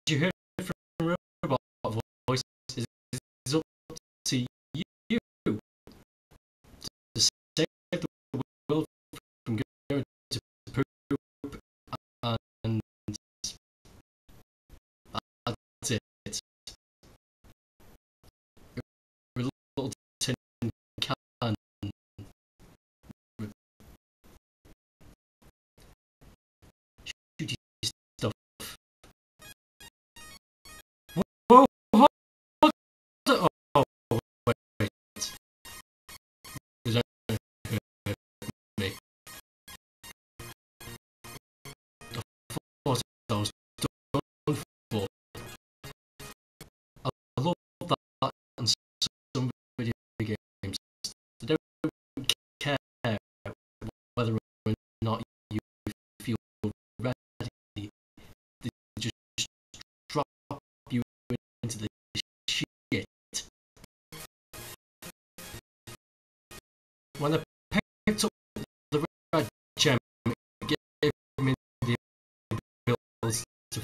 you heard from Robot Voice, it's up to you to save the world from going to poop, and that's it. Your little tin can shooty stuff. Whoa, hold it. Oh, wait. Is that me? I thought I was done for. I love that in some video games. They don't care whether or not you feel ready. They just drop you into the shit. When I picked up the red gem, it gave me the ability to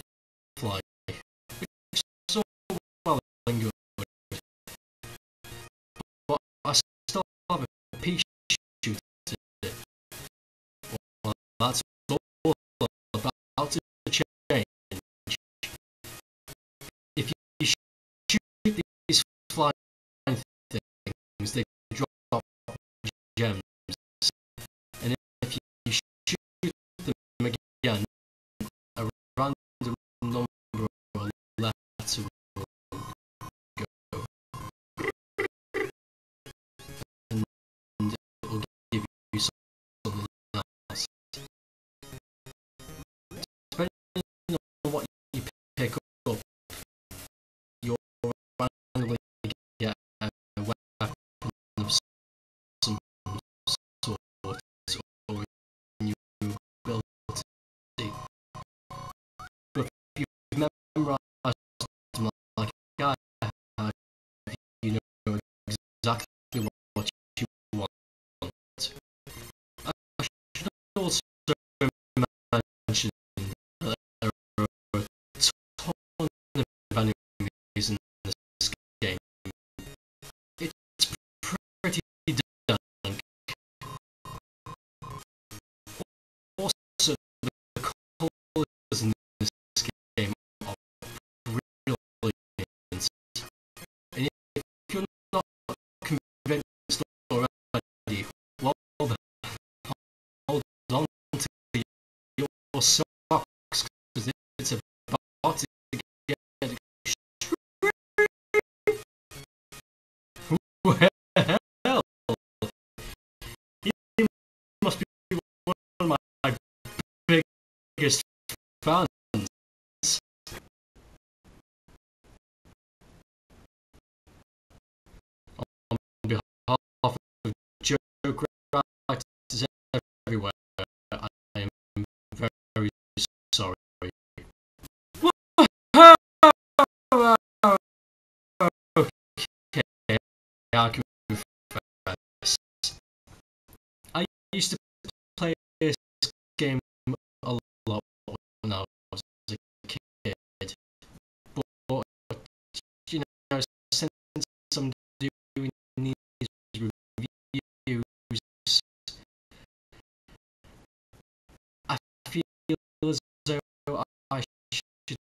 fly, which is so well and good. But I still have a pea shooter. Well, that's all about to change. If you shoot these flying things, they drop gems, and if you shoot them again, a random number of letters will go, and it will give you something else. Depending on what you pick up, you'll randomly get a weapon of some sort, or a new ability. But if you've memorized them like I have, you know exactly what you want. I should also mention that there are a ton of enemies in this game. It's pretty dank. Also, the colours in this game are brilliant. And if you're not convinced already, well, hold on to your socks, because it's about to get well, you must be one of my biggest fans. On behalf of joke writers everywhere, I am very sorry. Okay, I confess. I used to play this game a lot when I was a kid, but you know, since I'm doing these reviews, I feel as though I should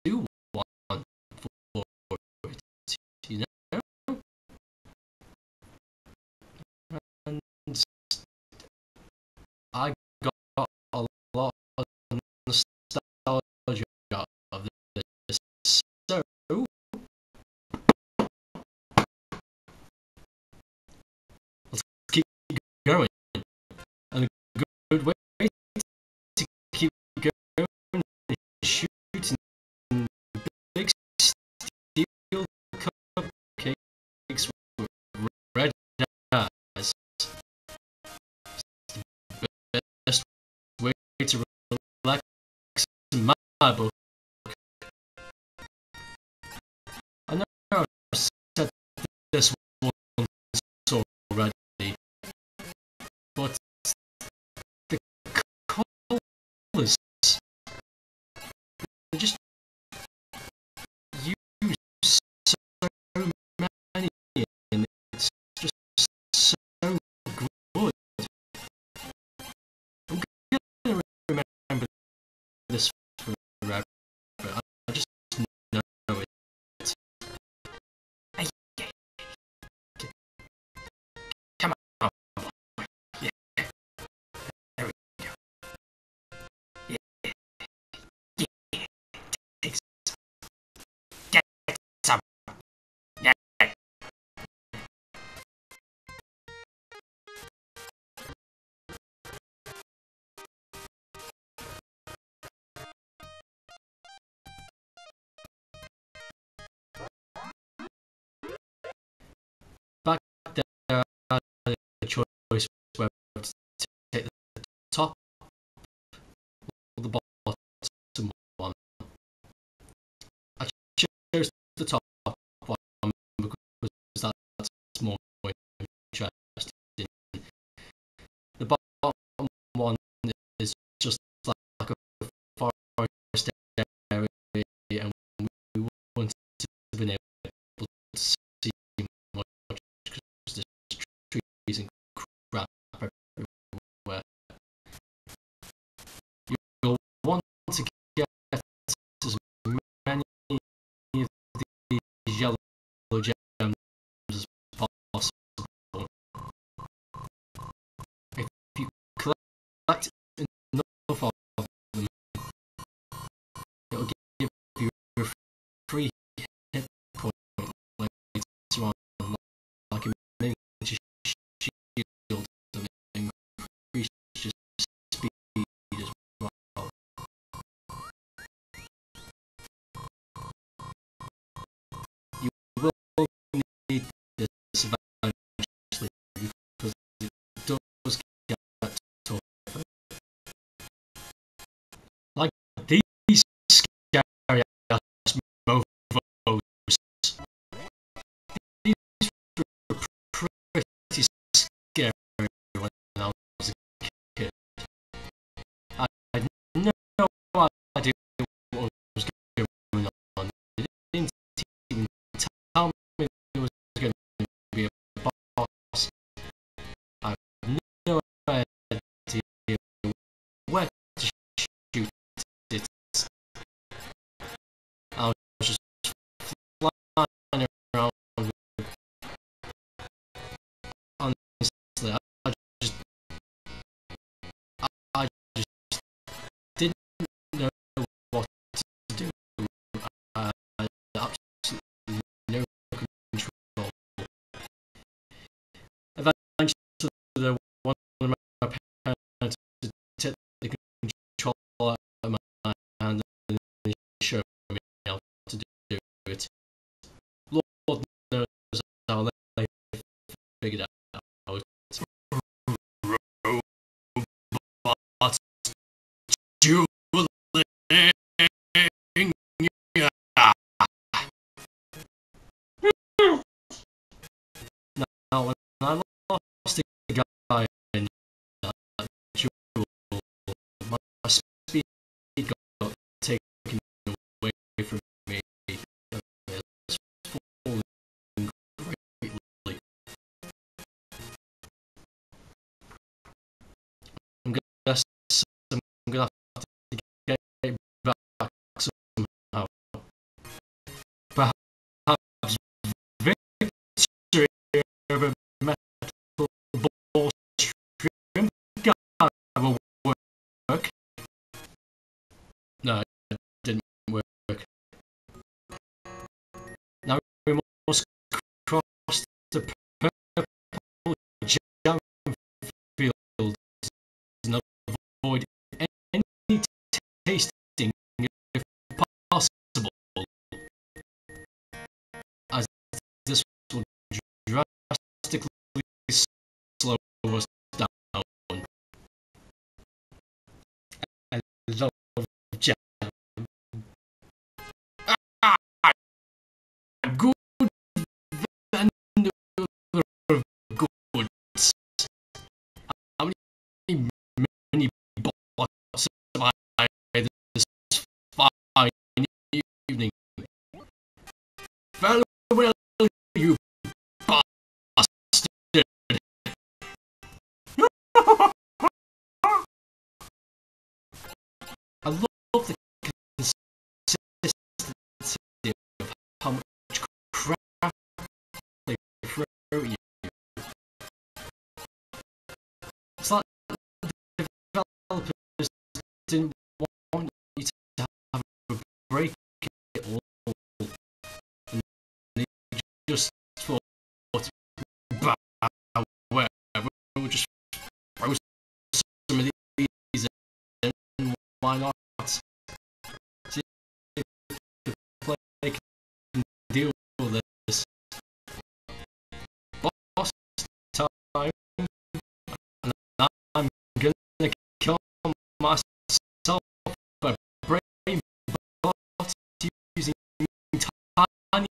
do one for it, you know? And I got a lot of nostalgia of this, so let's keep going. And a good way to keep going is shooting big steel cupcakes with red eyes. It's the best way to relax in my book. I know I've said this once already, but the the top one because that's more interesting. The bottom one is just like a forest area, and we wanted to be able to see much because there's trees and crap everywhere. You'll want to get as many of these yellow gems as possible. If you collect enough of them, it'll give you a free hit point later on, like a miniature shield, and it increases your speed as well. You will need this eventually because it does get tough. Like these scary ass mofos. These were pretty scary when I was a kid. I had no idea what was going on. They didn't even tell me there was going to be a boss. I had no idea where to shoot it. I was just flying around with, honestly, I just didn't know what to do. I had absolutely no control. Eventually, one of my parents to take the control out of my hand and show me how to do it. Lord knows how they figured it out. Robots dueling. Now, when I lost a guy in that duel, my speed got taken away from me. It's falling greatly. I'm gonna have to get it back somehow. Perhaps victory over metal ball shrimp guy will work. No, it didn't work. Now we must cross the purple jam fields and avoid any tasting if possible, as this will drastically slow us down. I love jam. Good vendor of goods. How many bots have I had this fine evening? Farewell, you bastard. I love the consistency of how much crap they throw at you. It's like the developers didn't want you to have a break at all, and they just thought, whatever, we'll just throw some of these in, why not? See if the play can deal with this. Boss time, and I'm gonna kill myself by brave bots using tiny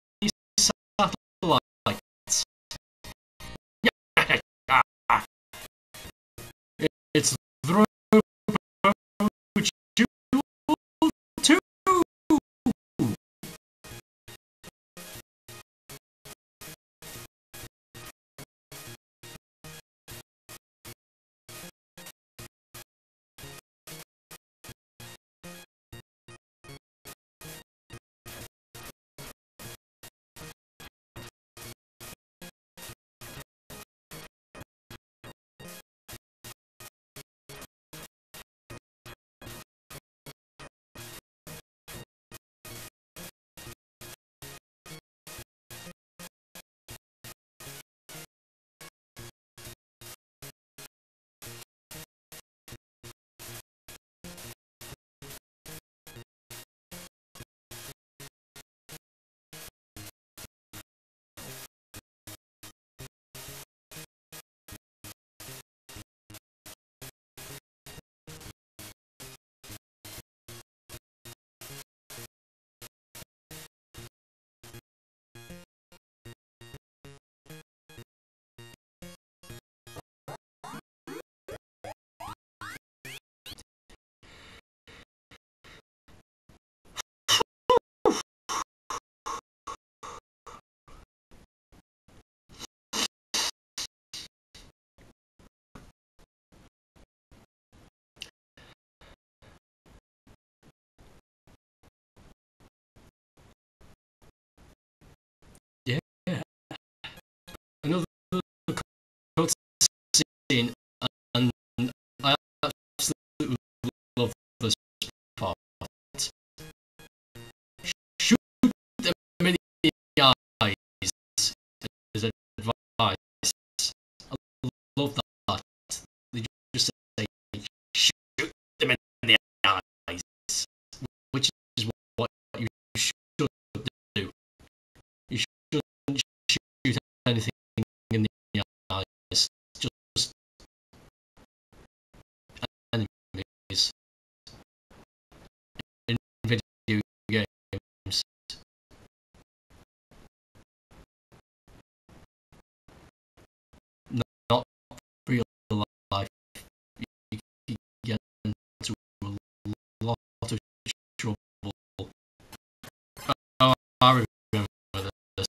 I remember this.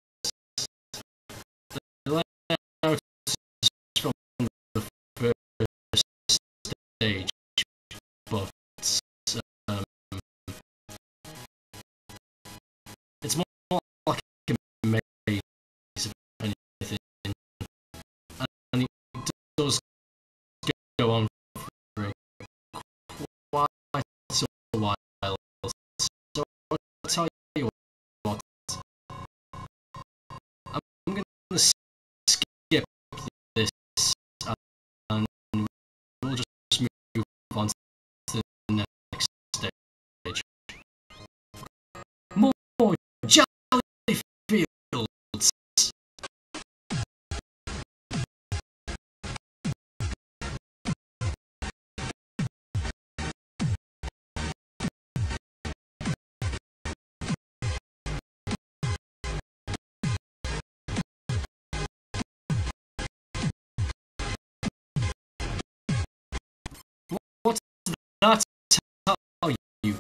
The layout is from the first stage, but um, it's more like a maze, if anything, and it does go on for quite a while. So I'll tell you what, I'm going to skip this and we'll just move on to the next stage. More jelly fields. What's that tell you?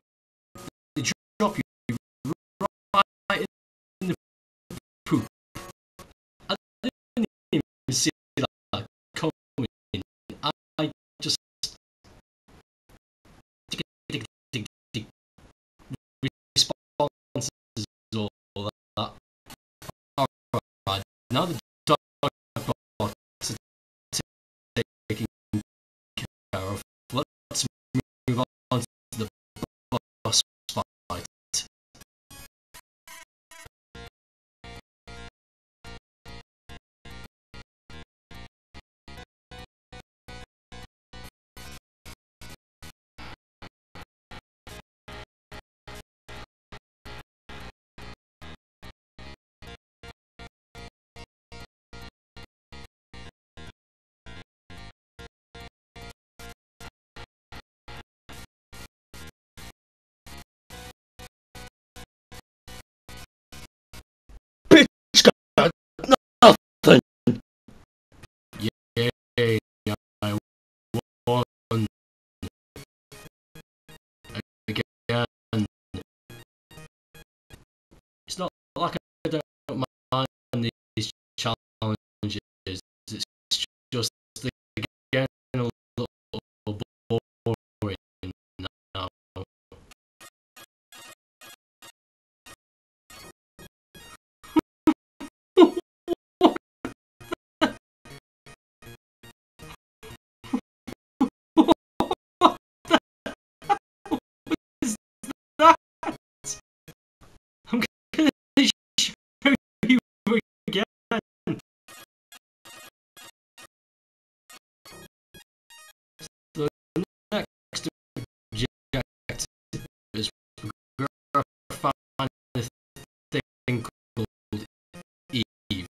They drop you right in the poop. I didn't even see that coming. I just responses all that. Alright, now the dog bot is taken care of. Let's move on to the boss fight. Bitch got nothing. Yay, I won again. It's not like I don't mind these challenges. It's just again a little boring now. I'm gonna show you again. The next objective is we're gonna find a thing called Eve,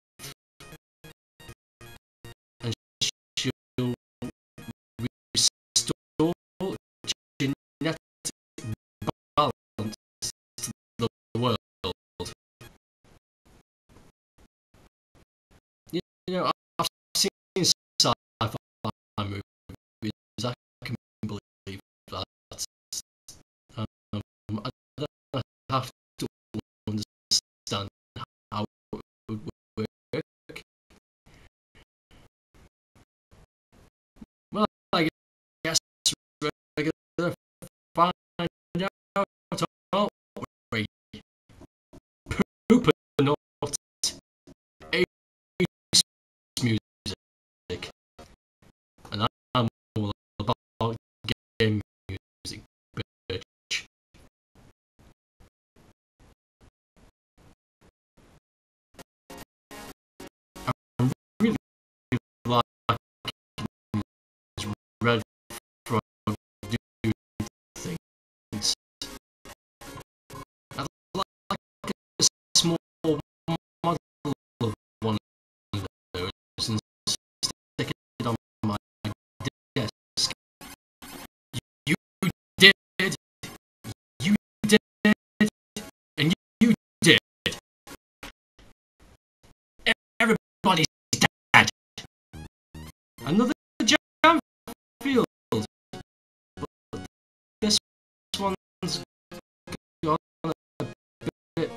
and she'll restore genetic balance to the world. You know, I've seen sci-fi movies. I can believe that. I don't have to understand how it would work. Well, I guess we're gonna find out, aren't we? Poop and not ace music, and I'm all about game music, bitch. I really like these red frog dude things. I'd like a small model of one of those and stick it on my desk. You did, you did, and you did. Everybody's dead. Another jam field, but this one's gone a bit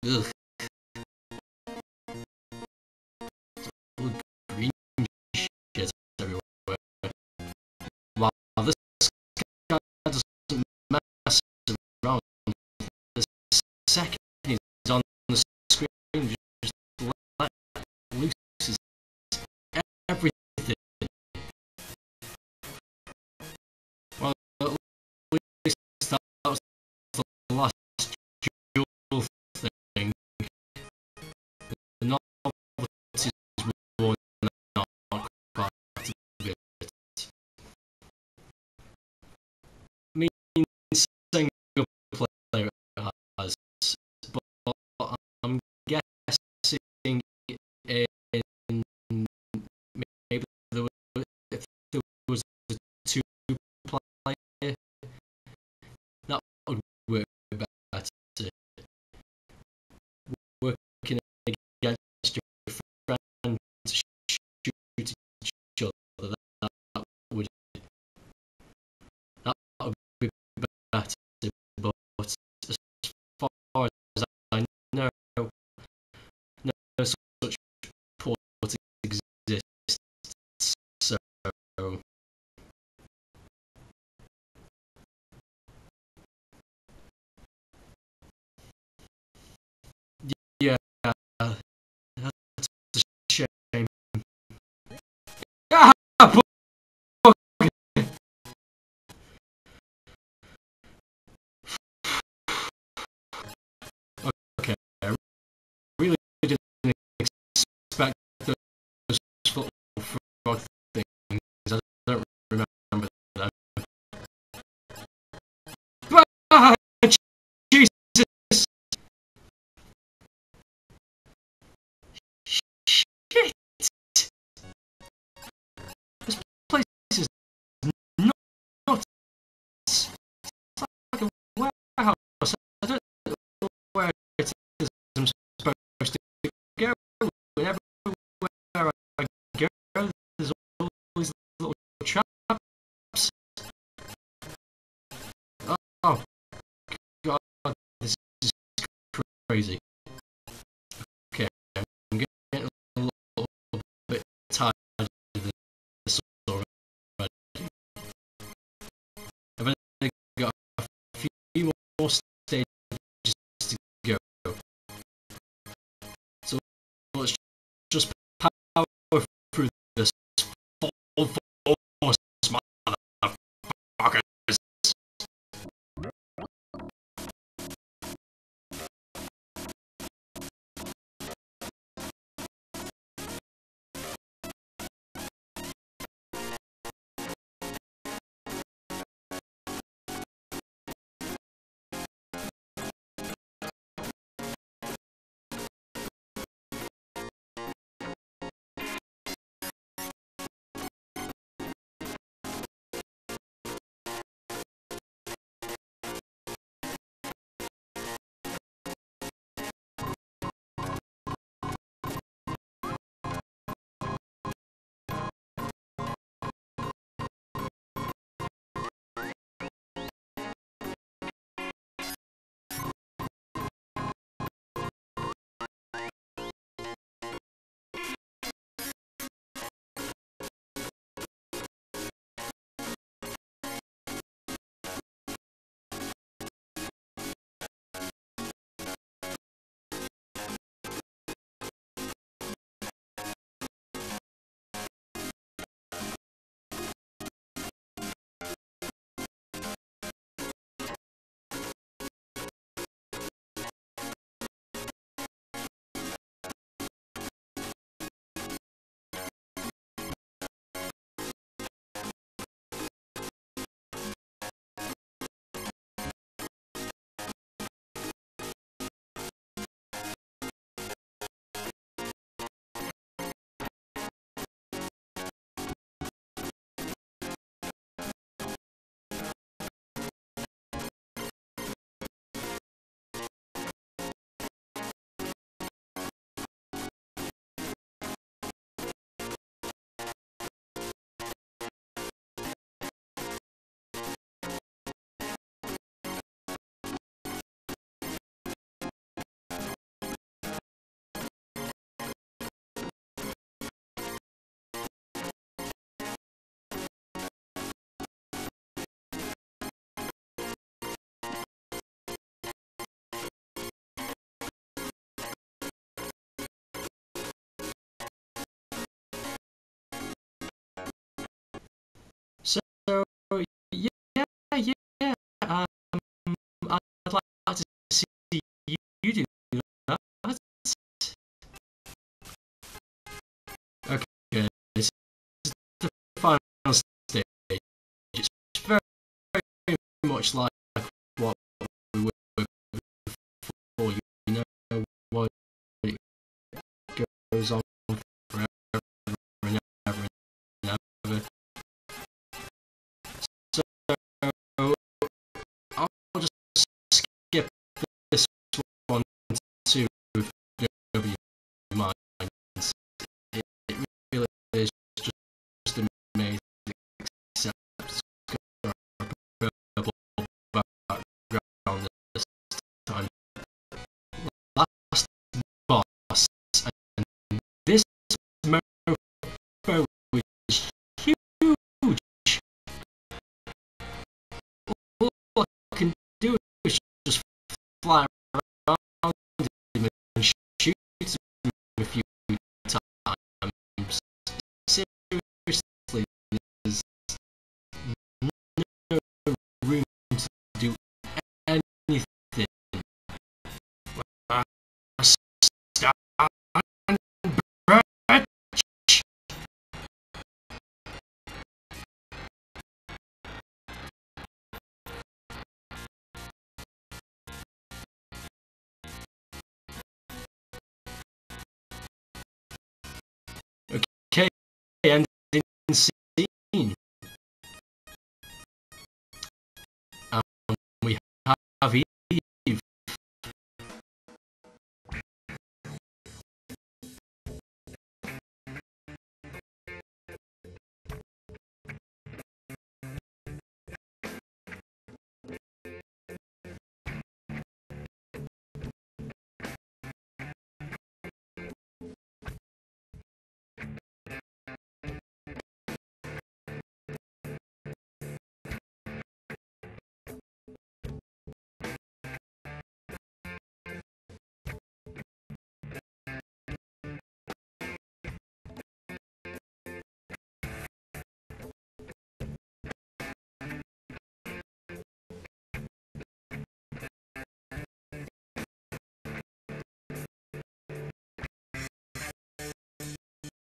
Ugh. All green shit everywhere. While this guy doesn't mess around, the second he's on the screen, just let loose his everything. Well, at least that was the last jewel thing. The novelty is worn out quite a bit. Me single player has, but I'm guessing in maybe if there was a two player, that would work better. Working against your friend to shoot each other, would that would be better. But as far as I know, no such port exists. So yeah, that's a shame. Ah, okay, I really didn't expect those football frog things. I don't remember them. Ah, Jesus! Shit! This place is nuts. It's like a warehouse. I don't know where it is I'm supposed to go. And everywhere I go, there's all these little traps. Oh God, this is crazy. Okay, I'm getting a little bit tired of this already. I've only got a few more stages to go. So let's just power through this full force, motherfuckers. So yeah, yeah. I'd like to see you do that. Okay, this is the final stage. It's very, very much like what we were before. You know what it goes on forever and ever and ever. So I'll just skip this one too, if you don't mind. It really is just amazing, except it's got a purple background this time. Last boss, and this mofo is huge. All I can do is just fly around him and shoot him a few times. Seriously, there's no room to do anything. Stand bridge. Okay, and scene. We have Eve.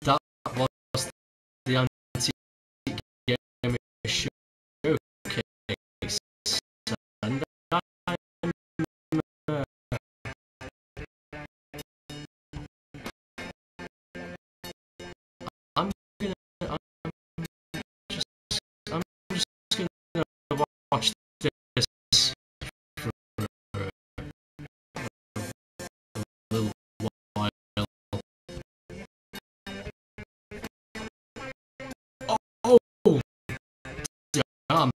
That was the anti-gamer showcase, and uh, I'm gonna, just, I'm just gonna watch this for a little while. Oh, damn!